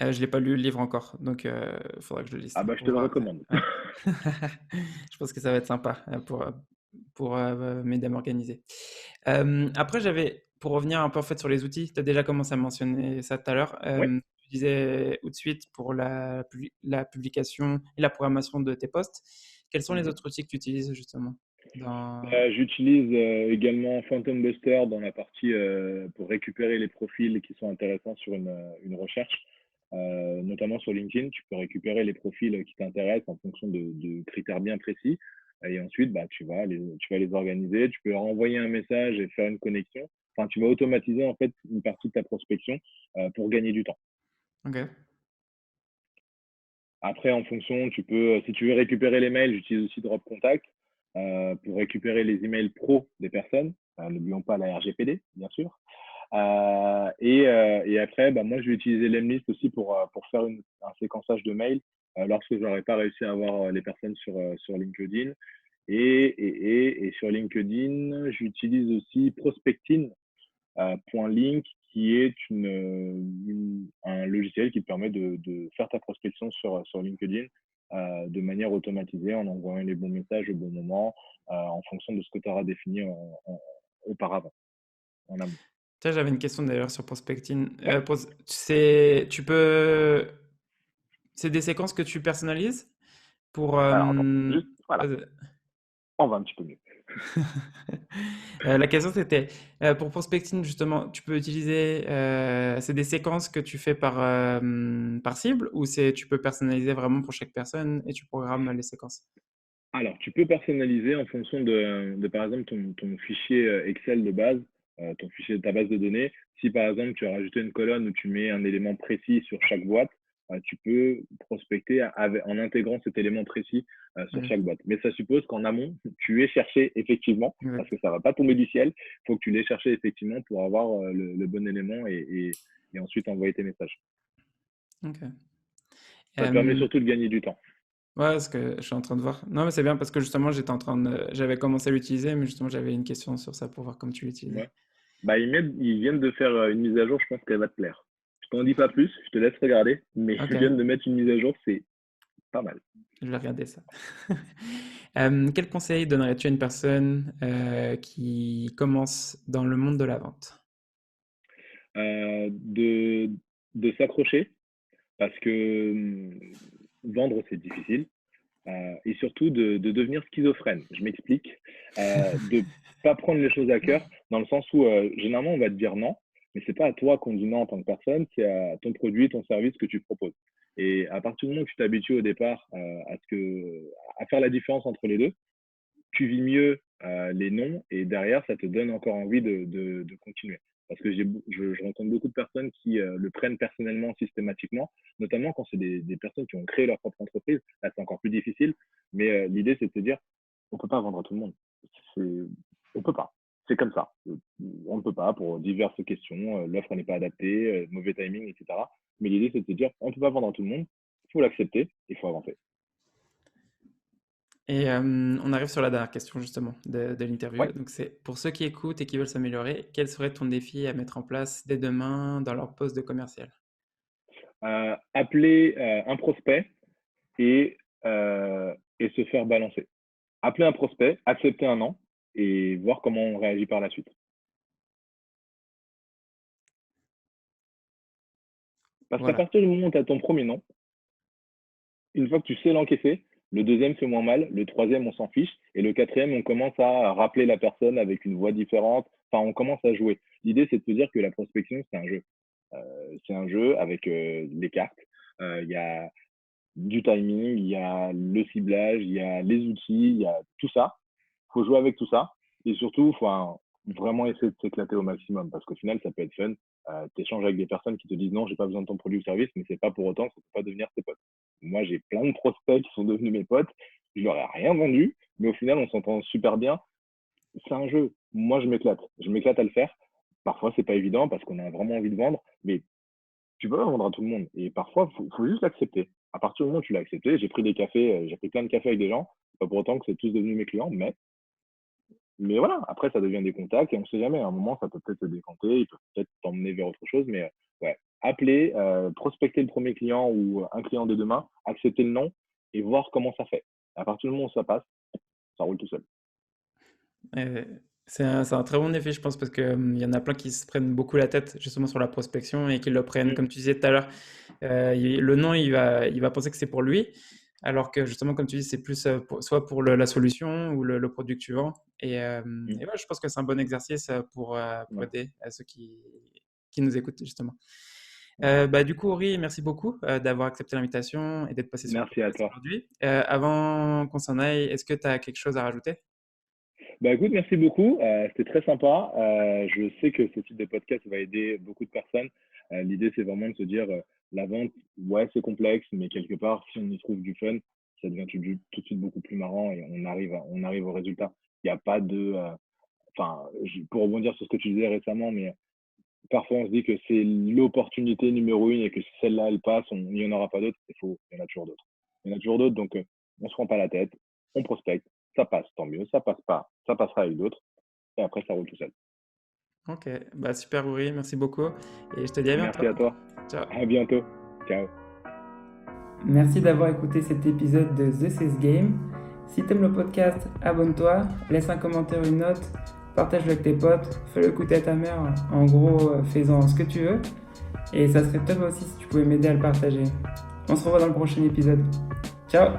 je l'ai pas lu le livre encore, donc il faudra que je le lise Ah bah, je pour te le voir. recommande. Ouais. Je pense que ça va être sympa pour m'aider à m'organiser. Après, pour revenir un peu en fait sur les outils, tu as déjà commencé à mentionner ça tout à l'heure. Oui. Tu disais Hootsuite pour la publication et la programmation de tes posts. Quels sont les autres outils que tu utilises justement dans... J'utilise également Phantom Buster dans la partie pour récupérer les profils qui sont intéressants sur une recherche, notamment sur LinkedIn. Tu peux récupérer les profils qui t'intéressent en fonction de critères bien précis. Et ensuite, bah, tu vas les organiser. Tu peux leur envoyer un message et faire une connexion. Enfin, tu vas automatiser en fait une partie de ta prospection pour gagner du temps. Ok. Après, en fonction, si tu veux récupérer les mails, j'utilise aussi Drop Contact pour récupérer les emails pro des personnes. N'oublions pas la RGPD, bien sûr. Et après, bah, moi, je vais utiliser Lemlist aussi pour faire un séquençage de mails lorsque je n'aurais pas réussi à avoir les personnes sur LinkedIn. Et sur LinkedIn, j'utilise aussi Prospecting, Point Link, qui est un logiciel qui te permet de faire ta prospection sur LinkedIn de manière automatisée en envoyant les bons messages au bon moment en fonction de ce que tu auras défini auparavant, en amont. Ça, j'avais une question d'ailleurs sur Prospecting. Ouais. C'est des séquences que tu personnalises pour... Alors, attends, juste, voilà, vas-y. on va un petit peu mieux. La question c'était, pour prospecting justement, tu peux utiliser, c'est des séquences que tu fais par cible ou tu peux personnaliser vraiment pour chaque personne et tu programmes les séquences? Alors, tu peux personnaliser en fonction par exemple, ton fichier Excel de base, ton fichier de ta base de données. Si, par exemple, tu as rajouté une colonne où tu mets un élément précis sur chaque boîte, tu peux prospecter en intégrant cet élément précis sur Mhm. chaque boîte. Mais ça suppose qu'en amont, tu aies cherché effectivement, parce Exact. que ça va pas tomber du ciel, il faut que tu l'aies cherché effectivement pour avoir le bon élément et ensuite envoyer tes messages. Ok. Ça te permet Euh, surtout de gagner du temps. ouais, ce que je suis en train de voir. Non, mais c'est bien parce que justement, j'avais commencé à l'utiliser, mais justement, j'avais une question sur ça pour voir comment tu l'utilisais. Ouais. Bah, ils viennent de faire une mise à jour, je pense qu'elle va te plaire. Je t'en dis pas plus, je te laisse regarder, mais Ok, ils viennent de mettre une mise à jour, c'est pas mal. je vais regarder ça. Quel conseil donnerais-tu à une personne qui commence dans le monde de la vente? Euh, de, de s'accrocher, parce que vendre, c'est difficile. Et surtout de devenir schizophrène. Je m'explique. De pas prendre les choses à cœur, dans le sens où généralement on va te dire non, mais c'est pas à toi qu'on dit non en tant que personne, c'est à ton produit, ton service que tu proposes. Et à partir du moment où tu t'habitues au départ à faire la différence entre les deux, tu vis mieux les noms et derrière, ça te donne encore envie de continuer. Parce que je rencontre beaucoup de personnes qui le prennent personnellement systématiquement, notamment quand c'est des personnes qui ont créé leur propre entreprise. Là, c'est encore plus difficile. Mais l'idée, c'est de se dire, on ne peut pas vendre à tout le monde. C'est, on ne peut pas. C'est comme ça. On ne peut pas pour diverses questions. L'offre n'est pas adaptée, mauvais timing, etc. Mais l'idée, c'est de se dire, on ne peut pas vendre à tout le monde. Il faut l'accepter et il faut avancer. Et on arrive sur la dernière question justement de l'interview. Ouais. Donc c'est pour ceux qui écoutent et qui veulent s'améliorer, quel serait ton défi à mettre en place dès demain dans leur poste de commercial? Appeler un prospect et se faire balancer. Appeler un prospect, accepter un non et voir comment on réagit par la suite. Parce qu'à Voilà. partir du moment où tu as ton premier non, une fois que tu sais l'encaisser, le deuxième fait moins mal, le troisième on s'en fiche, et le quatrième on commence à rappeler la personne avec une voix différente, enfin on commence à jouer. L'idée c'est de se dire que la prospection c'est un jeu. C'est un jeu avec les cartes, il y a du timing, il y a le ciblage, il y a les outils, il y a tout ça. Il faut jouer avec tout ça. Et surtout, il faut vraiment essayer de s'éclater au maximum parce qu'au final, ça peut être fun. Tu échanges avec des personnes qui te disent non, j'ai pas besoin de ton produit ou service, mais c'est pas pour autant que ça peut pas devenir tes potes. Moi, j'ai plein de prospects qui sont devenus mes potes. Je leur ai rien vendu, mais au final, on s'entend super bien. C'est un jeu. Moi, je m'éclate. Je m'éclate à le faire. Parfois, c'est pas évident parce qu'on a vraiment envie de vendre, mais tu peux pas vendre à tout le monde. Et parfois, faut juste l'accepter. À partir du moment où tu l'as accepté, j'ai pris des cafés, j'ai pris plein de cafés avec des gens. Pas pour autant que c'est tous devenus mes clients, mais voilà, après, ça devient des contacts et on sait jamais. À un moment, ça peut peut-être se décanter, il peut peut-être t'emmener vers autre chose. Mais ouais, appeler, prospecter le premier client ou un client de demain, accepter le nom et voir comment ça fait. À partir du moment où ça passe, ça roule tout seul. Euh, c'est un très bon effet, je pense, parce que il y en a plein qui se prennent beaucoup la tête justement sur la prospection et qui le prennent, Mm, comme tu disais tout à l'heure, le nom, il va penser que c'est pour lui, alors que justement, comme tu dis, c'est plus soit pour la solution ou le produit que tu vends. mm, Et ouais, je pense que c'est un bon exercice pour ouais, aider à ceux qui nous écoutent, justement. ouais. Bah, du coup, Ori, merci beaucoup d'avoir accepté l'invitation et d'être passé sur le Merci à podcast toi. aujourd'hui. Avant qu'on s'en aille, est-ce que tu as quelque chose à rajouter? Bah écoute, merci beaucoup. C'était très sympa. Je sais que ce type de podcast va aider beaucoup de personnes. L'idée, c'est vraiment de se dire, la vente, ouais, c'est complexe, mais quelque part, si on y trouve du fun, ça devient tout de suite beaucoup plus marrant et on arrive au résultat. Il n'y a pas de, enfin, pour rebondir sur ce que tu disais récemment, mais parfois on se dit que c'est l'opportunité numéro une et que si celle-là, elle passe, il n'y en aura pas d'autres. C'est faux, il y en a toujours d'autres. Il y en a toujours d'autres, donc on se prend pas la tête, on prospecte, ça passe, tant mieux, ça passe pas, ça passera avec d'autres et après ça roule tout seul. Ok, bah super Uri, merci beaucoup et je te dis à bientôt. Merci à toi. Ciao. À bientôt. Ciao. Merci d'avoir écouté cet épisode de The Sales Game. Si t'aimes le podcast, abonne-toi, laisse un commentaire, une note, partage-le avec tes potes, fais-le écouter à ta mère. En gros, fais-en ce que tu veux. Et ça serait top aussi si tu pouvais m'aider à le partager. On se revoit dans le prochain épisode. Ciao!